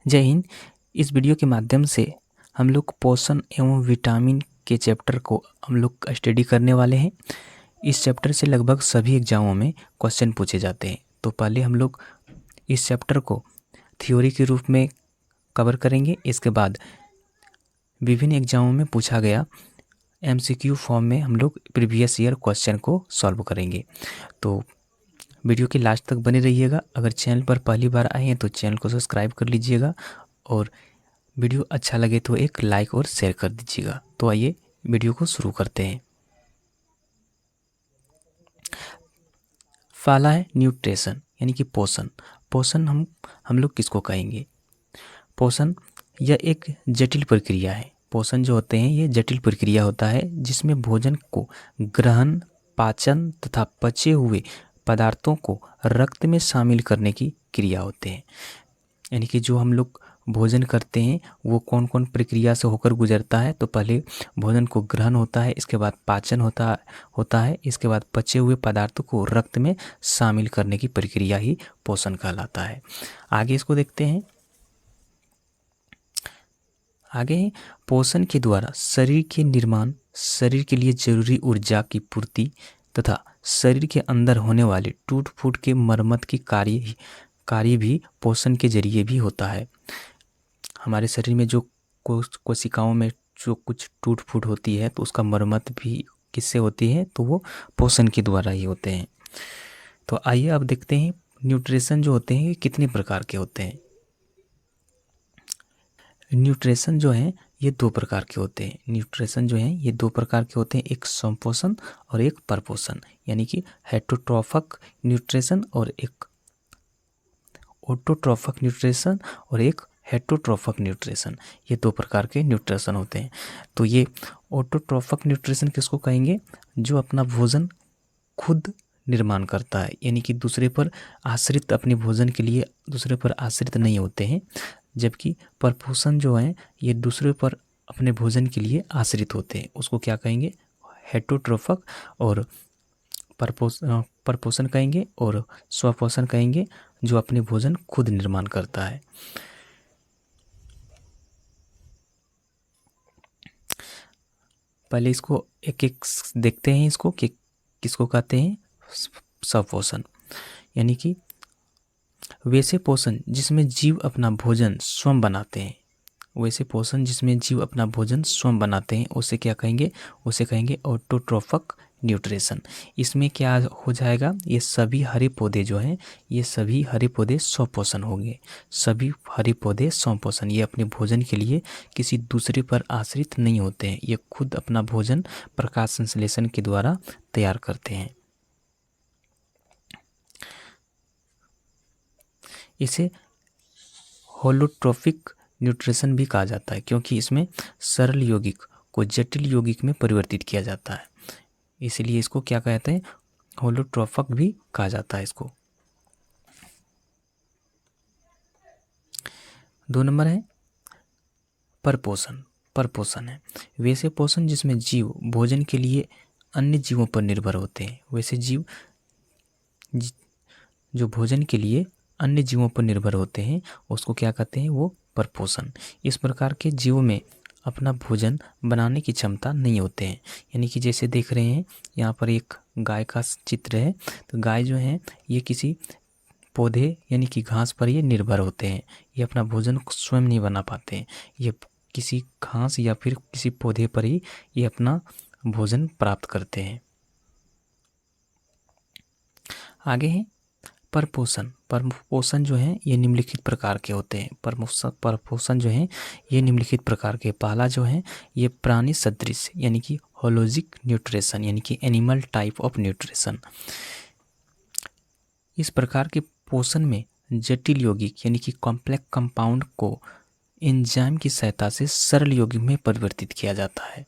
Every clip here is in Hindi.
जय हिंद। इस वीडियो के माध्यम से हम लोग पोषण एवं विटामिन के चैप्टर को हम लोग स्टडी करने वाले हैं। इस चैप्टर से लगभग सभी एग्जामों में क्वेश्चन पूछे जाते हैं। तो पहले हम लोग इस चैप्टर को थ्योरी के रूप में कवर करेंगे। इसके बाद विभिन्न एग्जामों में पूछा गया MCQ फॉर्म में हम लोग प्रीवियस ईयर क्वेश्चन को सॉल्व करेंगे। तो वीडियो के लास्ट तक बने रहिएगा। अगर चैनल पर पहली बार आए हैं तो चैनल को सब्सक्राइब कर लीजिएगा और वीडियो अच्छा लगे तो एक लाइक और शेयर कर दीजिएगा। तो आइए वीडियो को शुरू करते हैं। पहला है न्यूट्रिशन यानी कि पोषण। पोषण हम लोग किसको कहेंगे? पोषण यह एक जटिल प्रक्रिया है। पोषण जो होते हैं ये जटिल प्रक्रिया होता है जिसमें भोजन को ग्रहण, पाचन तथा पचे हुए पदार्थों को रक्त में शामिल करने की क्रिया होते हैं। यानी कि जो हम लोग भोजन करते हैं वो कौन कौन प्रक्रिया से होकर गुजरता है। तो पहले भोजन को ग्रहण होता है, इसके बाद पाचन होता है, इसके बाद पचे हुए पदार्थों को रक्त में शामिल करने की प्रक्रिया ही पोषण कहलाता है। आगे इसको देखते हैं। आगे है पोषण के द्वारा शरीर के निर्माण, शरीर के लिए जरूरी ऊर्जा की पूर्ति तथा शरीर के अंदर होने वाले टूट फूट के मरम्मत की कार्य भी पोषण के जरिए भी होता है। हमारे शरीर में जो कोशिकाओं में जो कुछ टूट फूट होती है तो उसका मरम्मत भी किससे होती है? तो वो पोषण के द्वारा ही होते हैं। तो आइए अब देखते हैं न्यूट्रिशन जो होते हैं कितने प्रकार के होते हैं। न्यूट्रिशन जो है ये दो प्रकार के होते हैं। न्यूट्रिशन जो है ये दो प्रकार के होते हैं, एक समपोषण और एक परपोषण, यानी कि हेटरोट्रॉफिक न्यूट्रिशन और एक ऑटोट्रॉफिक न्यूट्रिशन और एक हेटरोट्रॉफिक न्यूट्रिशन। ये दो प्रकार के न्यूट्रिशन होते हैं। तो ये ऑटोट्रॉफिक न्यूट्रिशन किसको कहेंगे? जो अपना भोजन खुद निर्माण करता है, यानी कि दूसरे पर आश्रित, अपने भोजन के लिए दूसरे पर आश्रित नहीं होते हैं। जबकि परपोषण जो है ये दूसरे पर अपने भोजन के लिए आश्रित होते हैं। उसको क्या कहेंगे? हेटरोट्रॉफिक और परपोषण कहेंगे और स्वपोषण कहेंगे, जो अपने भोजन खुद निर्माण करता है। पहले इसको एक एक देखते हैं इसको कि किसको कहते हैं स्वपोषण। यानी कि वैसे पोषण जिसमें जीव अपना भोजन स्वयं बनाते हैं, वैसे पोषण जिसमें जीव अपना भोजन स्वयं बनाते हैं उसे क्या कहेंगे? उसे कहेंगे ऑटोट्रॉफिक न्यूट्रिशन। इसमें क्या हो जाएगा? ये सभी हरे पौधे जो हैं ये सभी हरे पौधे स्वपोषण होंगे। सभी हरे पौधे स्वपोषण, ये अपने भोजन के लिए किसी दूसरे पर आश्रित नहीं होते हैं। ये खुद अपना भोजन प्रकाश संश्लेषण के द्वारा तैयार करते हैं। इसे होलोट्रॉफिक न्यूट्रिशन भी कहा जाता है क्योंकि इसमें सरल यौगिक को जटिल यौगिक में परिवर्तित किया जाता है, इसलिए इसको क्या कहते हैं? होलोट्रॉफिक भी कहा जाता है इसको। 2 नंबर है परपोषण। परपोषण है वैसे पोषण जिसमें जीव भोजन के लिए अन्य जीवों पर निर्भर होते हैं। वैसे जीव जो भोजन के लिए अन्य जीवों पर निर्भर होते हैं उसको क्या कहते हैं? वो परपोषण। इस प्रकार के जीवों में अपना भोजन बनाने की क्षमता नहीं होते हैं। यानी कि जैसे देख रहे हैं यहाँ पर एक गाय का चित्र है। तो गाय जो है ये किसी पौधे यानी कि घास पर ये निर्भर होते हैं। ये अपना भोजन स्वयं नहीं बना पाते हैं। ये किसी घास या फिर किसी पौधे पर ही ये अपना भोजन प्राप्त करते हैं। आगे है परपोषण। परपोषण जो है ये निम्नलिखित प्रकार के होते हैं। परपोषण जो है ये निम्नलिखित प्रकार के। पहला जो है ये प्राणी सदृश यानी कि होलोजिक न्यूट्रिशन, यानी कि एनिमल टाइप ऑफ न्यूट्रिशन। इस प्रकार के पोषण में जटिल यौगिक यानी कि कॉम्प्लेक्स कंपाउंड को एंजाइम की सहायता से सरल यौगिक में परिवर्तित किया जाता है।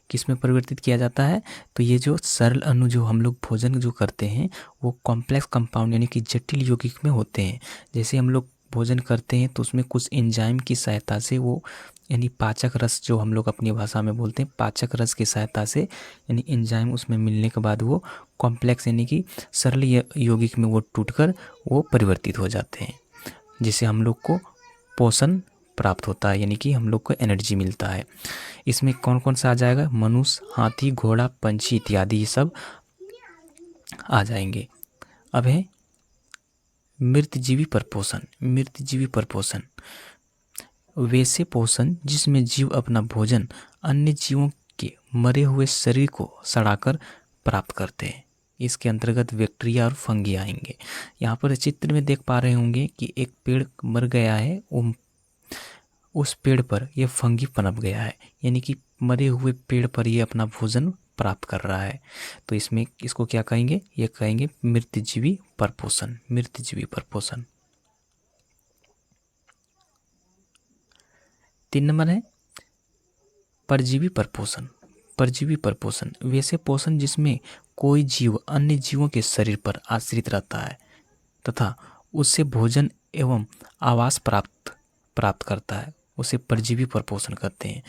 किस में परिवर्तित किया जाता है? तो ये जो सरल अणु जो हम लोग भोजन जो करते हैं वो कॉम्प्लेक्स कंपाउंड यानी कि जटिल यौगिक में होते हैं। जैसे हम लोग भोजन करते हैं तो उसमें कुछ एंजाइम की सहायता से वो, यानी पाचक रस जो हम लोग अपनी भाषा में बोलते हैं, पाचक रस की सहायता से यानी एंजाइम उसमें मिलने के बाद वो कॉम्प्लेक्स यानी कि सरल यौगिक में वो टूटकर वो परिवर्तित हो जाते हैं। जिससे हम लोग को पोषण प्राप्त होता है, यानी कि हम लोग को एनर्जी मिलता है। इसमें कौन कौन सा आ जाएगा? मनुष्य, हाथी, घोड़ा, पंछी इत्यादि ये सब आ जाएंगे। अब है मृतजीवी पर पोषण। मृतजीवी पर पोषण वैसे पोषण जिसमें जीव अपना भोजन अन्य जीवों के मरे हुए शरीर को सड़ाकर प्राप्त करते हैं। इसके अंतर्गत बैक्टीरिया और फंगी आएंगे। यहाँ पर चित्र में देख पा रहे होंगे कि एक पेड़ मर गया है, उस पेड़ पर यह फंगी पनप गया है, यानी कि मरे हुए पेड़ पर यह अपना भोजन प्राप्त कर रहा है। तो इसमें इसको क्या कहेंगे? ये कहेंगे मृतजीवी परपोषण। मृतजीवी परपोषण। 3 नंबर है परजीवी परपोषण। परजीवी परपोषण वैसे पोषण जिसमें कोई जीव अन्य जीवों के शरीर पर आश्रित रहता है तथा उससे भोजन एवं आवास प्राप्त करता है, उसे परजीवी परपोषण कहते हैं।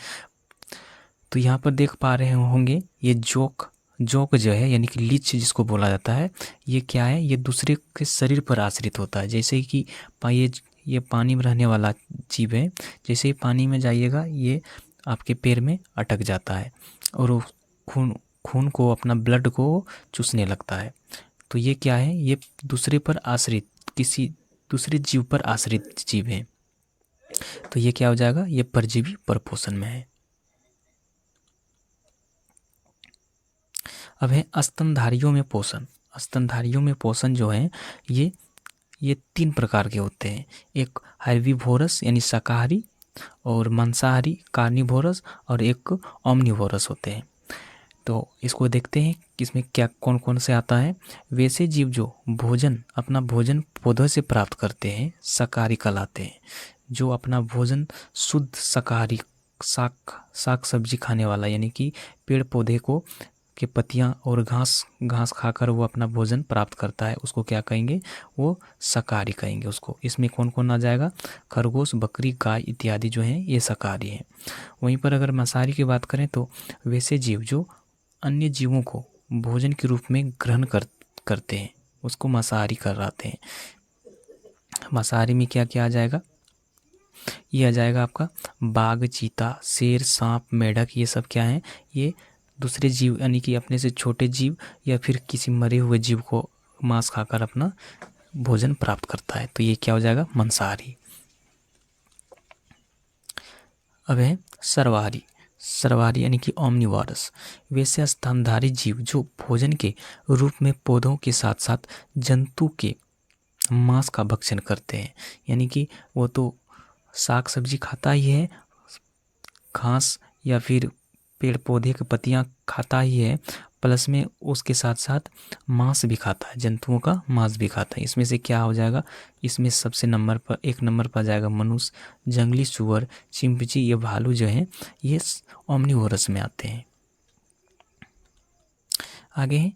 तो यहाँ पर देख पा रहे होंगे ये जोक जो है, यानी कि लीच जिसको बोला जाता है, ये क्या है? ये दूसरे के शरीर पर आश्रित होता है। जैसे कि ये पानी में रहने वाला जीव है, जैसे ही पानी में जाइएगा ये आपके पैर में अटक जाता है और वो खून को, अपना ब्लड को चूसने लगता है। तो ये क्या है? ये दूसरे पर आश्रित, किसी दूसरे जीव पर आश्रित जीव है। तो ये क्या हो जाएगा? ये परजीवी परपोषण में है। अब है स्तनधारियों में पोषण। स्तनधारियों में पोषण जो है ये 3 प्रकार के होते हैं। एक हर्बीवोरस यानी शाकाहारी, और मांसाहारी कार्निवोरस, और एक ओमनिवोरस होते हैं। तो इसको देखते हैं कि इसमें क्या कौन कौन से आता है। वैसे जीव जो अपना भोजन पौधों से प्राप्त करते हैं शाकाहारी कहलाते हैं। जो अपना भोजन शुद्ध शाकाहारी साग सब्जी खाने वाला, यानी कि पेड़ पौधे के पत्तियां और घास खाकर वो अपना भोजन प्राप्त करता है, उसको क्या कहेंगे? वो शाकाहारी कहेंगे उसको। इसमें कौन कौन आ जाएगा? खरगोश, बकरी, गाय इत्यादि जो हैं ये शाकाहारी हैं। वहीं पर अगर मांसाहारी की बात करें तो वैसे जीव जो अन्य जीवों को भोजन के रूप में ग्रहण करते हैं उसको मांसाहारी कहलाते हैं। मांसाहारी में क्या क्या आ जाएगा? ये आ जाएगा आपका बाघ, चीता, शेर, सांप, मेढक, ये सब क्या है? ये दूसरे जीव, यानी कि अपने से छोटे जीव या फिर किसी मरे हुए जीव को मांस खाकर अपना भोजन प्राप्त करता है। तो ये क्या हो जाएगा? मांसाहारी। अब है सर्वाहारी। सर्वाहारी यानी कि ओमनिवोरस वैसे स्तनधारी जीव जो भोजन के रूप में पौधों के साथ साथ जंतु के मांस का भक्षण करते हैं। यानी कि वो तो साग सब्जी खाता ही है, घास या फिर पेड़ पौधे की पत्तियां खाता ही है, प्लस में उसके साथ साथ मांस भी खाता है, जंतुओं का मांस भी खाता है। इसमें से क्या हो जाएगा? इसमें सबसे एक नंबर पर जाएगा मनुष्य, जंगली सुअर, चिंपची, ये भालू जो हैं ये ओमनिवोरस में आते हैं। आगे है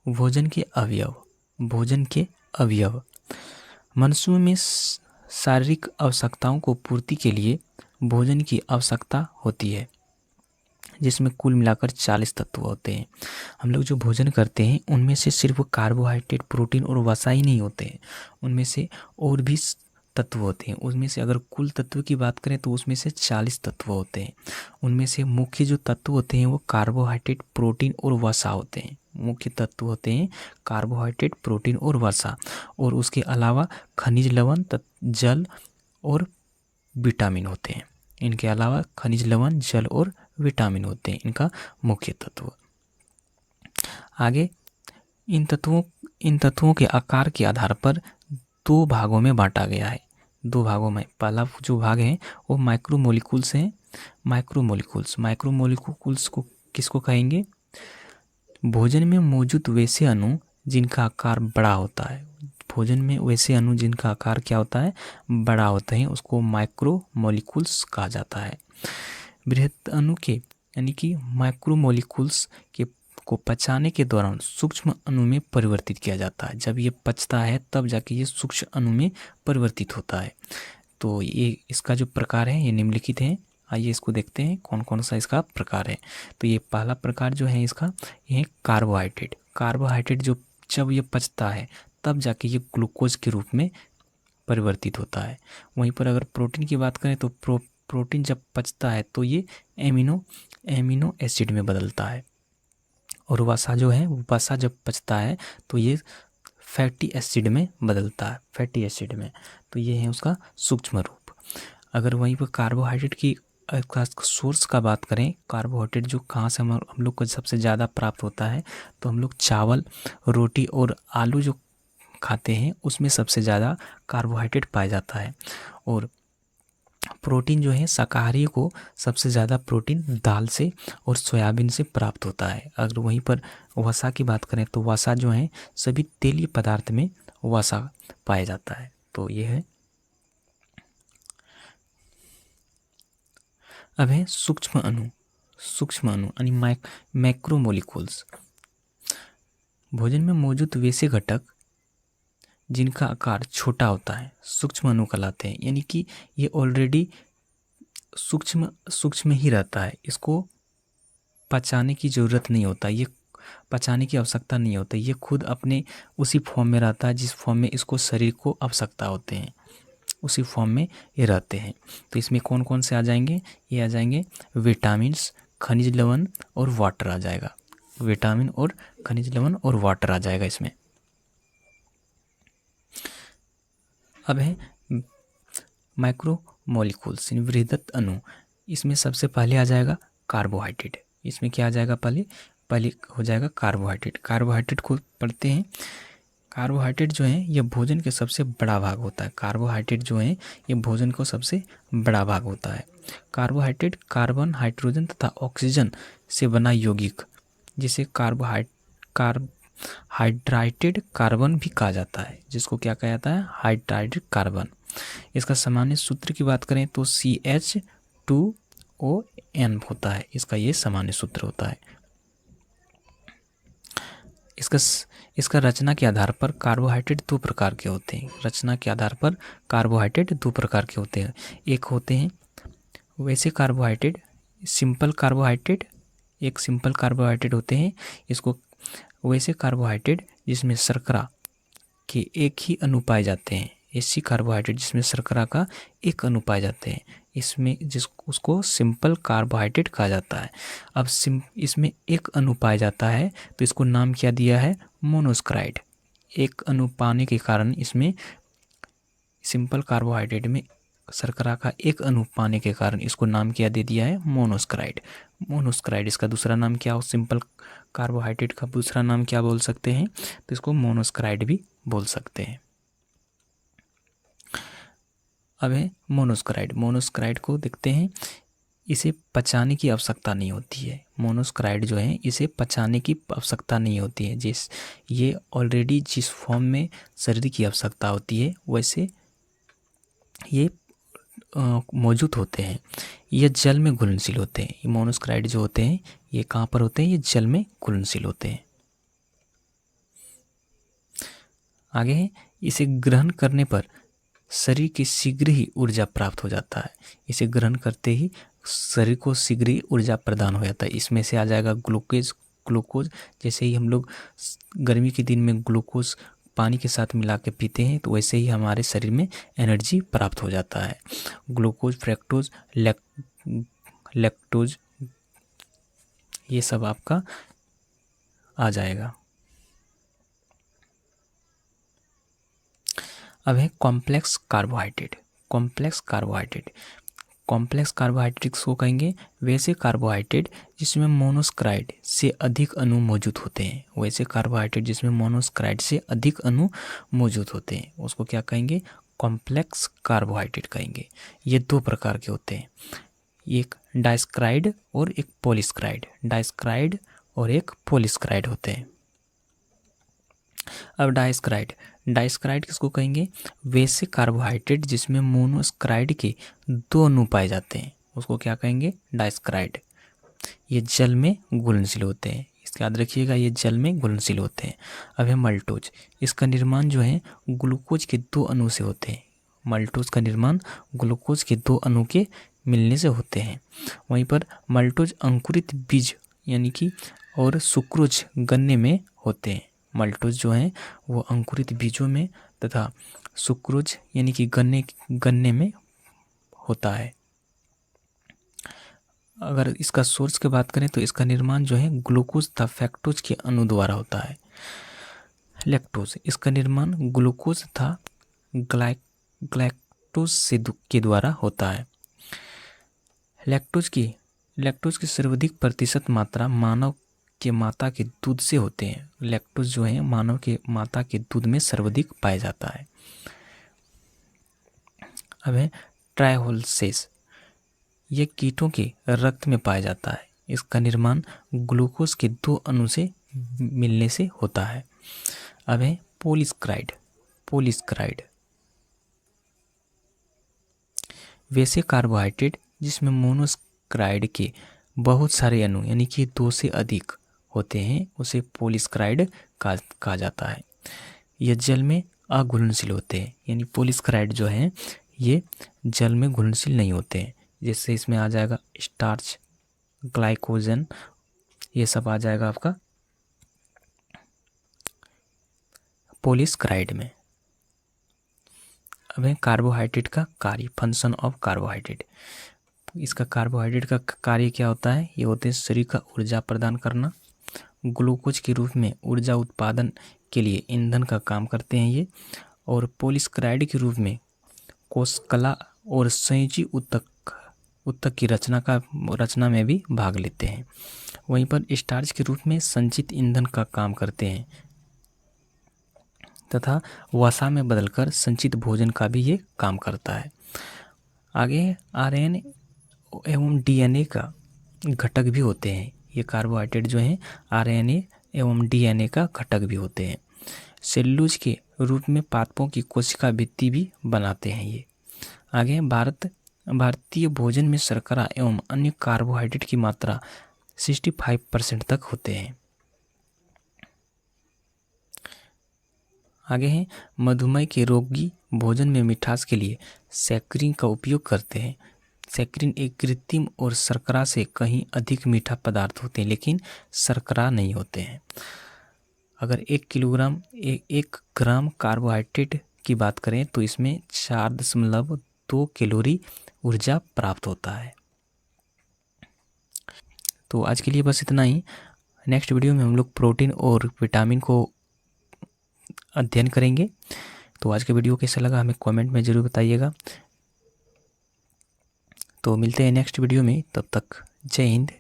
भोजन के अवयव। भोजन के अवयव मनुष्यों में शारीरिक आवश्यकताओं को पूर्ति के लिए भोजन की आवश्यकता होती है, जिसमें कुल मिलाकर 40 तत्व होते हैं। हम लोग जो भोजन करते हैं उनमें से सिर्फ कार्बोहाइड्रेट, प्रोटीन और वसा ही नहीं होते हैं, उनमें से और भी तत्व होते हैं। उसमें से अगर कुल तत्व की बात करें तो उसमें से 40 तत्व होते हैं। उनमें से मुख्य जो तत्व होते हैं वो कार्बोहाइड्रेट, प्रोटीन और वसा होते हैं। मुख्य तत्व होते हैं कार्बोहाइड्रेट, प्रोटीन और वसा, और उसके अलावा खनिज लवण, जल और विटामिन होते हैं। इनके अलावा खनिज लवण, जल और विटामिन होते हैं इनका मुख्य तत्व। आगे इन तत्वों के आकार के आधार पर 2 भागों में बांटा गया है। 2 भागों में पहला जो भाग है वो माइक्रोमोलिक्यूल्स हैं। माइक्रोमोलिक्यूल्स को किसको कहेंगे? भोजन में मौजूद वैसे अणु जिनका आकार बड़ा होता है। भोजन में वैसे अणु जिनका आकार क्या होता है? बड़ा होता है, उसको माइक्रोमोलिक्यूल्स कहा जाता है। बृहत अणु के यानी कि माइक्रोमोलिक्यूल्स को पचाने के दौरान सूक्ष्म अणु में परिवर्तित किया जाता है। जब ये पचता है तब जाके ये सूक्ष्म अणु में परिवर्तित होता है। तो ये इसका जो प्रकार है ये निम्नलिखित है। आइए इसको देखते हैं कौन कौन सा इसका प्रकार है। तो ये पहला प्रकार जो है इसका, ये कार्बोहाइड्रेट जो जब ये पचता है तब जाके ये ग्लूकोज के रूप में परिवर्तित होता है। वहीं पर अगर प्रोटीन की बात करें तो प्रोटीन जब पचता है तो ये एमिनो एसिड में बदलता है, और वसा जो है वसा जब पचता है तो ये फैटी एसिड में बदलता है, फैटी एसिड में। तो ये है उसका सूक्ष्म रूप। अगर वहीं पर कार्बोहाइड्रेट की सोर्स का बात करें, कार्बोहाइड्रेट जो कहाँ से हम लोग को सबसे ज़्यादा प्राप्त होता है, तो हम लोग चावल, रोटी और आलू जो खाते हैं उसमें सबसे ज़्यादा कार्बोहाइड्रेट पाया जाता है। और प्रोटीन जो है शाकाहारी को सबसे ज़्यादा प्रोटीन दाल से और सोयाबीन से प्राप्त होता है। अगर वहीं पर वसा की बात करें तो वसा जो है सभी तेलीय पदार्थ में वसा पाया जाता है। तो ये है। अब है सूक्ष्म अणु यानी मैक्रोमोलिक्यूल्स। भोजन में मौजूद वैसे घटक जिनका आकार छोटा होता है सूक्ष्म अणु कहलाते हैं, यानी कि ये ऑलरेडी सूक्ष्म ही रहता है, इसको पचाने की ज़रूरत नहीं होता, ये पचाने की आवश्यकता नहीं होती, ये खुद अपने उसी फॉर्म में रहता है जिस फॉर्म में इसको शरीर को आवश्यकता होते हैं, उसी फॉर्म में ये रहते हैं। तो इसमें कौन कौन से आ जाएंगे? ये आ जाएंगे विटामिन्स, खनिज लवण और वाटर आ जाएगा। विटामिन और खनिज लवण और वाटर आ जाएगा इसमें। अब है माइक्रोमोलिक्यूल्स यानी वृहदत अणु। इसमें सबसे पहले आ जाएगा कार्बोहाइड्रेट। इसमें क्या आ जाएगा? पहले हो जाएगा कार्बोहाइड्रेट। कार्बोहाइड्रेट को पढ़ते हैं। कार्बोहाइड्रेट जो है ये भोजन के सबसे बड़ा भाग होता है। कार्बोहाइड्रेट जो है ये भोजन को सबसे बड़ा भाग होता है। कार्बोहाइड्रेट कार्बन, हाइड्रोजन तथा ऑक्सीजन से बना यौगिक, जिसे हाइड्राइटेड कार्बन भी कहा जाता है, जिसको क्या कहा जाता है? हाइड्राइटेड कार्बन। इसका सामान्य सूत्र की बात करें तो CH2ON होता है, इसका ये सामान्य सूत्र होता है। इसका रचना के आधार पर कार्बोहाइड्रेट दो प्रकार के होते हैं। रचना के आधार पर कार्बोहाइड्रेट दो प्रकार के होते हैं। एक होते हैं वैसे कार्बोहाइड्रेट, सिंपल कार्बोहाइड्रेट, एक सिंपल कार्बोहाइड्रेट होते हैं। इसको वैसे कार्बोहाइड्रेट जिसमें शर्करा के एक ही अणु पाए जाते हैं। ऐसी कार्बोहाइड्रेट जिसमें शर्करा का एक अणु पाए जाते हैं, उसको सिंपल कार्बोहाइड्रेट कहा जाता है। अब इसमें एक अणु पाया जाता है तो इसको नाम क्या दिया है? मोनोसैकेराइड। एक अणु पाने के कारण इसमें सिंपल कार्बोहाइड्रेट में शर्करा का एक अणु पाने के कारण इसको नाम क्या दे दिया है? मोनोसैकेराइड। मोनोसैकेराइड इसका दूसरा नाम क्या हो? सिंपल कार्बोहाइड्रेट का दूसरा नाम क्या बोल सकते हैं? तो इसको मोनोसैकेराइड भी बोल सकते हैं। अब है मोनोसैकेराइड। मोनोसैकेराइड को देखते हैं। इसे पचाने की आवश्यकता नहीं होती है। मोनोसैकेराइड जो है इसे पचाने की आवश्यकता नहीं होती है। ये ऑलरेडी जिस फॉर्म में शरीर की आवश्यकता होती है वैसे ये मौजूद होते हैं। ये जल में घुलनशील होते हैं। ये मोनोसैकेराइड जो होते हैं ये कहाँ पर होते हैं? ये जल में घुलनशील होते हैं। आगे है, इसे ग्रहण करने पर शरीर की शीघ्र ही ऊर्जा प्राप्त हो जाता है। इसे ग्रहण करते ही शरीर को शीघ्र ही ऊर्जा प्रदान हो जाता है। इसमें से आ जाएगा ग्लूकोज। जैसे ही हम लोग गर्मी के दिन में ग्लूकोज पानी के साथ मिला के पीते हैं तो वैसे ही हमारे शरीर में एनर्जी प्राप्त हो जाता है। ग्लूकोज, फ्रक्टोज, लैक्टोज ये सब आपका आ जाएगा। अब है कॉम्प्लेक्स कार्बोहाइड्रेट। कॉम्प्लेक्स कार्बोहाइड्रेट्स को कहेंगे वैसे कार्बोहाइड्रेट जिसमें मोनोसैकेराइड से अधिक अणु मौजूद होते हैं। वैसे कार्बोहाइड्रेट जिसमें मोनोसैकेराइड से अधिक अणु मौजूद होते हैं उसको क्या कहेंगे? कॉम्प्लेक्स कार्बोहाइड्रेट कहेंगे। ये दो प्रकार के होते हैं, एक डाइसैकेराइड और एक पॉलीसैकेराइड। डाइसैकेराइड और एक पॉलीसैकेराइड होते हैं। अब डाइसैकेराइड किसको कहेंगे? वैसे कार्बोहाइड्रेट जिसमें मोनोसैकेराइड के दो अणु पाए जाते हैं उसको क्या कहेंगे? डाइसैकेराइड। ये जल में घुलनशील होते हैं। इसका याद रखिएगा, ये जल में घुलनशील होते हैं। अब है मल्टोज। इसका निर्माण जो है ग्लूकोज के दो अणु से होते हैं। मल्टोज का निर्माण ग्लूकोज के दो अणु के मिलने से होते हैं। वहीं पर मल्टोज अंकुरित बीज यानी कि और सुक्रोज गन्ने में होते हैं। मल्टोज जो हैं वो अंकुरित बीजों में तथा सुक्रोज यानी कि गन्ने में होता है। अगर इसका सोर्स की बात करें तो इसका निर्माण जो है ग्लूकोज तथा फैक्टोज के अणु द्वारा होता है। लैक्टोज, इसका निर्माण ग्लूकोज तथा ग्लाइकोज के द्वारा होता है। लैक्टोज की सर्वाधिक प्रतिशत मात्रा मानव के माता के दूध से होते हैं। लैक्टोज जो है मानव के माता के दूध में सर्वाधिक पाया जाता है। अब है ट्राइहोल्सेस, यह कीटों के रक्त में पाया जाता है। इसका निर्माण ग्लूकोज के 2 अणु से मिलने से होता है। अब है पॉलीसैकेराइड, वैसे कार्बोहाइड्रेट जिसमें मोनोसैकेराइड के बहुत सारे अणु यानी कि 2 से अधिक होते हैं उसे पॉलीसैकेराइड कहा जाता है। यह जल में अघुलनशील होते हैं, यानी पॉलीसैकेराइड जो है ये जल में घुलनशील नहीं होते हैं। जैसे इसमें आ जाएगा स्टार्च, ग्लाइकोजन, ये सब आ जाएगा आपका पॉलीसैकेराइड में। अब है कार्बोहाइड्रेट का कार्य, फंक्शन ऑफ कार्बोहाइड्रेट। इसका कार्बोहाइड्रेट का कार्य क्या होता है? ये होते हैं शरीर का ऊर्जा प्रदान करना, ग्लूकोज के रूप में ऊर्जा उत्पादन के लिए ईंधन का काम करते हैं ये, और पॉलीसैकेराइड के रूप में कोशिका और संयोजी ऊतक की रचना में भी भाग लेते हैं। वहीं पर स्टार्च के रूप में संचित ईंधन का काम करते हैं तथा वसा में बदलकर संचित भोजन का भी ये काम करता है। आगे आरएनए एवं डीएनए का घटक भी होते हैं। ये कार्बोहाइड्रेट जो हैं आरएनए एवं डीएनए का घटक भी होते हैं। सेलुलोज के रूप में पादपों की कोशिका भित्ति भी बनाते हैं ये। आगे भारतीय भोजन में शर्करा एवं अन्य कार्बोहाइड्रेट की मात्रा 65% तक होते हैं। आगे हैं मधुमेह के रोगी भोजन में मिठास के लिए सैकरीन का उपयोग करते हैं। सैकरीन एक कृत्रिम और शर्करा से कहीं अधिक मीठा पदार्थ होते हैं, लेकिन शर्करा नहीं होते हैं। अगर 1 ग्राम कार्बोहाइड्रेट की बात करें तो इसमें 4.2 कैलोरी ऊर्जा प्राप्त होता है। तो आज के लिए बस इतना ही। नेक्स्ट वीडियो में हम लोग प्रोटीन और विटामिन को अध्ययन करेंगे। तो आज का वीडियो कैसा लगा हमें कमेंट में ज़रूर बताइएगा। तो मिलते हैं नेक्स्ट वीडियो में, तब तक जय हिंद।